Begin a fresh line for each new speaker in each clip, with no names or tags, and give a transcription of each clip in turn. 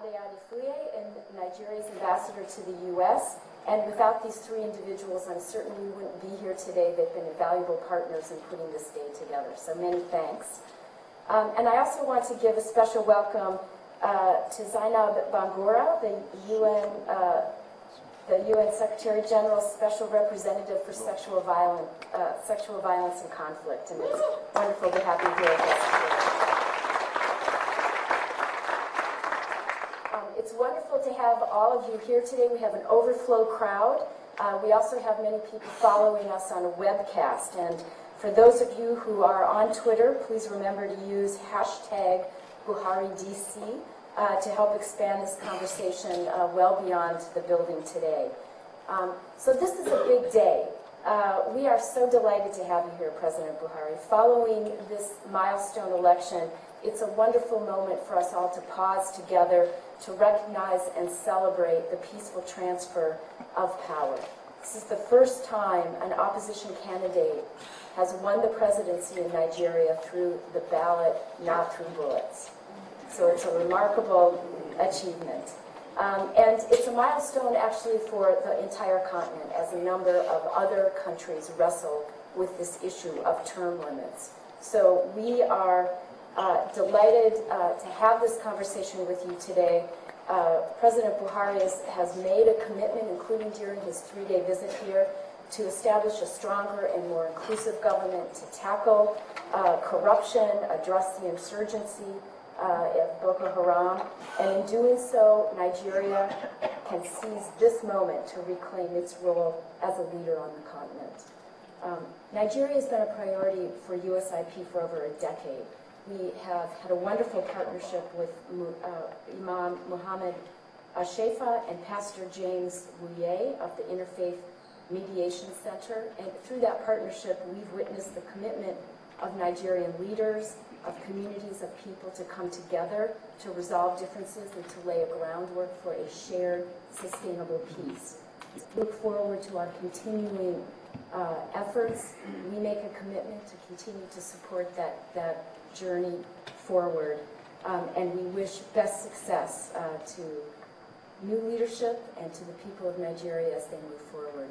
Ade Adefuye, and Nigeria's ambassador to the U.S. And without these three individuals, I'm certain we wouldn't be here today. They've been invaluable partners in putting this day together. So many thanks. And I also want to give a special welcome to Zainab Bangura, the UN Secretary General's Special Representative for Sexual Violence and Conflict. And it's wonderful to have you here with us today. It's wonderful to have all of you here today. We have an overflow crowd. We also have many people following us on a webcast. And for those of you who are on Twitter, please remember to use hashtag BuhariDC to help expand this conversation well beyond the building today. So this is a big day. We are so delighted to have you here, President Buhari. Following this milestone election, it's a wonderful moment for us all to pause together to recognize and celebrate the peaceful transfer of power. This is the first time an opposition candidate has won the presidency in Nigeria through the ballot, not through bullets. So it's a remarkable achievement. And it's a milestone actually for the entire continent as a number of other countries wrestle with this issue of term limits. So we are delighted to have this conversation with you today. President Buhari has made a commitment, including during his 3-day visit here, to establish a stronger and more inclusive government to tackle corruption, address the insurgency of Boko Haram, and in doing so, Nigeria can seize this moment to reclaim its role as a leader on the continent. Nigeria has been a priority for USIP for over a decade. We have had a wonderful partnership with Imam Muhammad Ashefa and Pastor James Wuye of the Interfaith Mediation Center. And through that partnership, we've witnessed the commitment of Nigerian leaders, of communities of people to come together to resolve differences and to lay a groundwork for a shared, sustainable peace. We look forward to our continuing efforts. We make a commitment to continue to support that journey forward, and we wish best success to new leadership and to the people of Nigeria as they move forward.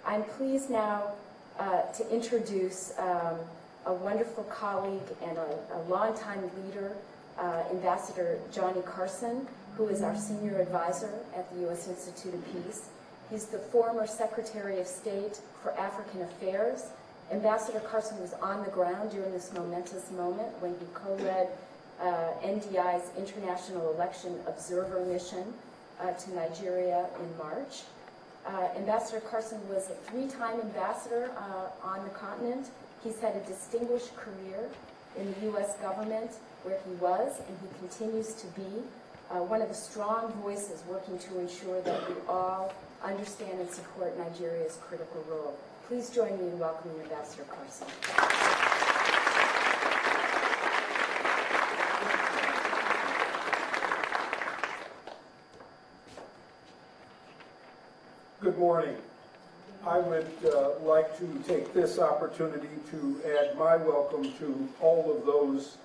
I'm pleased now to introduce a wonderful colleague and a longtime leader, Ambassador Johnny Carson, who is our senior advisor at the U.S. Institute of Peace. He's the former Secretary of State for African Affairs. Ambassador Carson was on the ground during this momentous moment when he co-led NDI's International Election Observer Mission to Nigeria in March. Ambassador Carson was a 3-time ambassador on the continent. He's had a distinguished career in the U.S. government where he was, and he continues to be one of the strong voices working to ensure that we all understand and support Nigeria's critical role. Please join me in welcoming Ambassador Carson.
Good morning. I would like to take this opportunity to add my welcome to all of those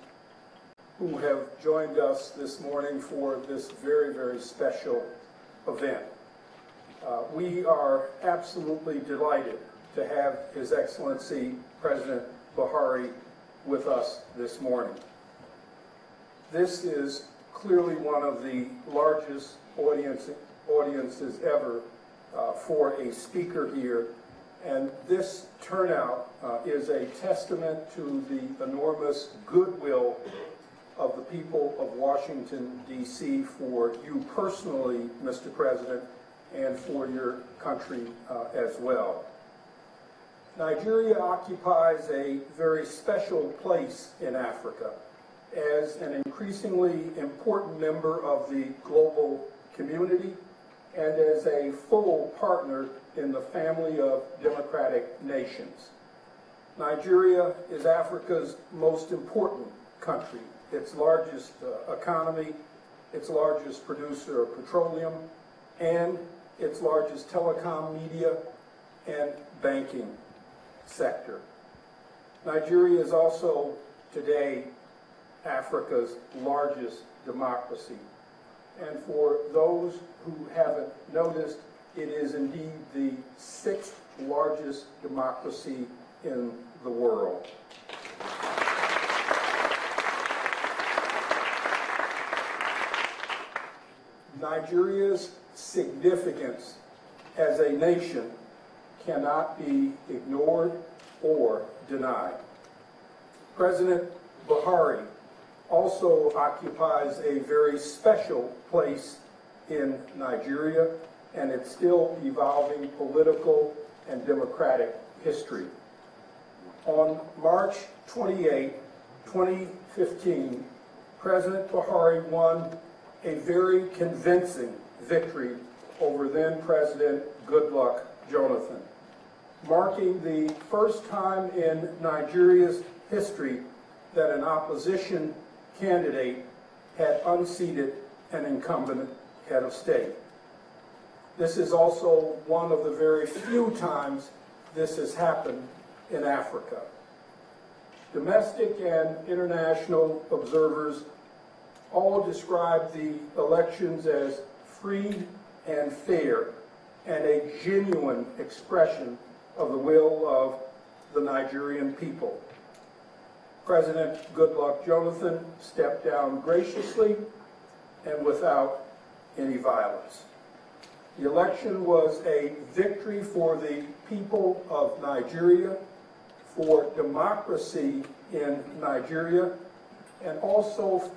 who have joined us this morning for this very, very special event. We are absolutely delighted to have His Excellency President Buhari with us this morning. This is clearly one of the largest audiences ever for a speaker here, and this turnout is a testament to the enormous goodwill of the people of Washington, D.C. for you personally, Mr. President, and for your country as well. Nigeria occupies a very special place in Africa as an increasingly important member of the global community and as a full partner in the family of democratic nations. Nigeria is Africa's most important country, its largest economy, its largest producer of petroleum, and its largest telecom, media, and banking sector. Nigeria is also today Africa's largest democracy. And for those who haven't noticed, it is indeed the 6th largest democracy in the world. Nigeria's significance as a nation cannot be ignored or denied. President Buhari also occupies a very special place in Nigeria and its still evolving political and democratic history. On March 28, 2015, President Buhari won a very convincing victory over then-President Goodluck Jonathan, marking the first time in Nigeria's history that an opposition candidate had unseated an incumbent head of state. This is also one of the very few times this has happened in Africa. Domestic and international observers all describe the elections as free and fair and a genuine expression of the will of the Nigerian people. President Goodluck Jonathan stepped down graciously and without any violence. The election was a victory for the people of Nigeria, for democracy in Nigeria, and also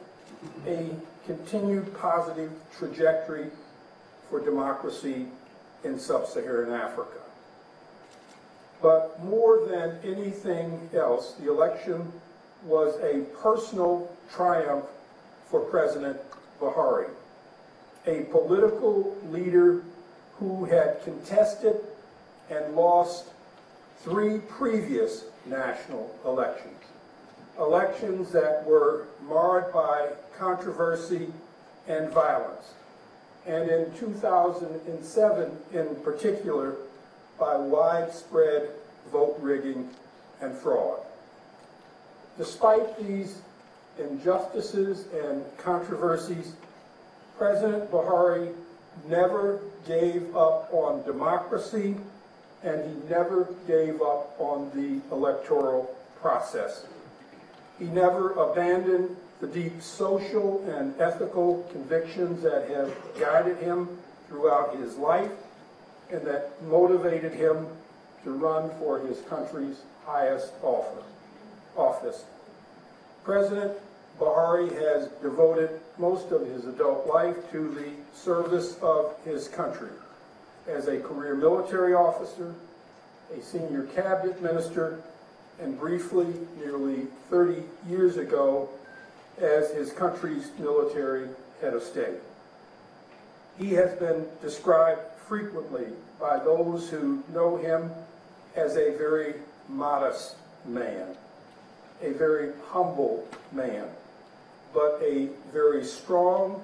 a continued positive trajectory for democracy in sub-Saharan Africa. But more than anything else, the election was a personal triumph for President Buhari, a political leader who had contested and lost 3 previous national elections, elections that were marred by controversy and violence, and in 2007 in particular by widespread vote rigging and fraud. Despite these injustices and controversies, President Buhari never gave up on democracy, and he never gave up on the electoral process. He never abandoned the deep social and ethical convictions that have guided him throughout his life and that motivated him to run for his country's highest office. President Buhari has devoted most of his adult life to the service of his country as a career military officer, a senior cabinet minister, and briefly, nearly 30 years ago, as his country's military head of state. He has been described frequently by those who know him as a very modest man, a very humble man, but a very strong,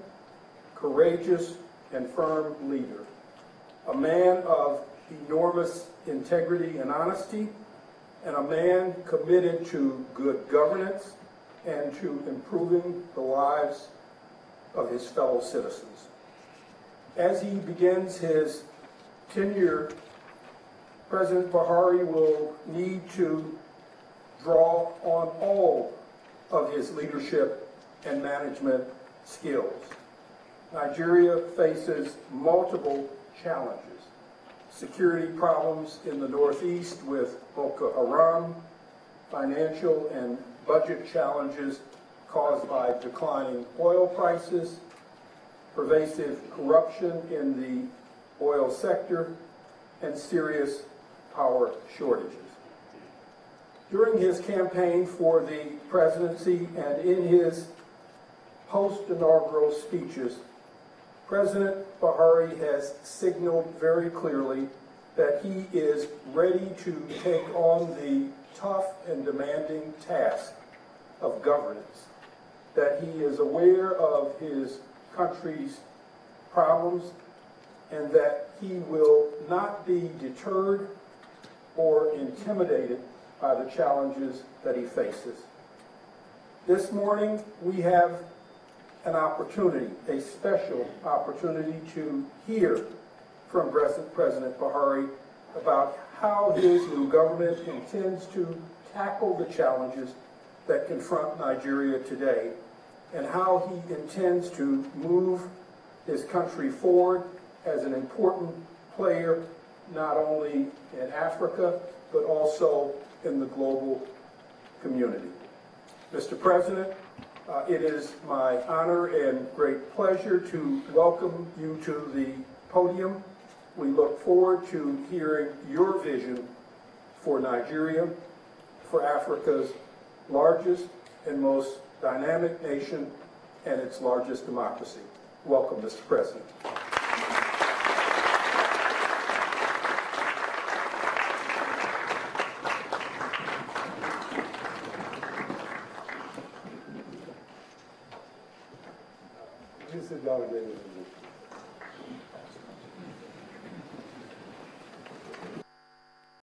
courageous, and firm leader, a man of enormous integrity and honesty, and a man committed to good governance and to improving the lives of his fellow citizens. As he begins his tenure, President Buhari will need to draw on all of his leadership and management skills. Nigeria faces multiple challenges. Security problems in the northeast with Boko Haram, financial and budget challenges caused by declining oil prices, pervasive corruption in the oil sector, and serious power shortages. During his campaign for the presidency and in his post-inaugural speeches, President Buhari has signaled very clearly that he is ready to take on the tough and demanding task of governance, that he is aware of his country's problems, and that he will not be deterred or intimidated by the challenges that he faces. This morning, we have an opportunity, a special opportunity to hear from President Buhari about how his new government intends to tackle the challenges that confront Nigeria today and how he intends to move his country forward as an important player not only in Africa but also in the global community. Mr. President, it is my honor and great pleasure to welcome you to the podium. We look forward to hearing your vision for Nigeria, for Africa's largest and most dynamic nation and its largest democracy. Welcome, Mr. President.
Please sit down, David.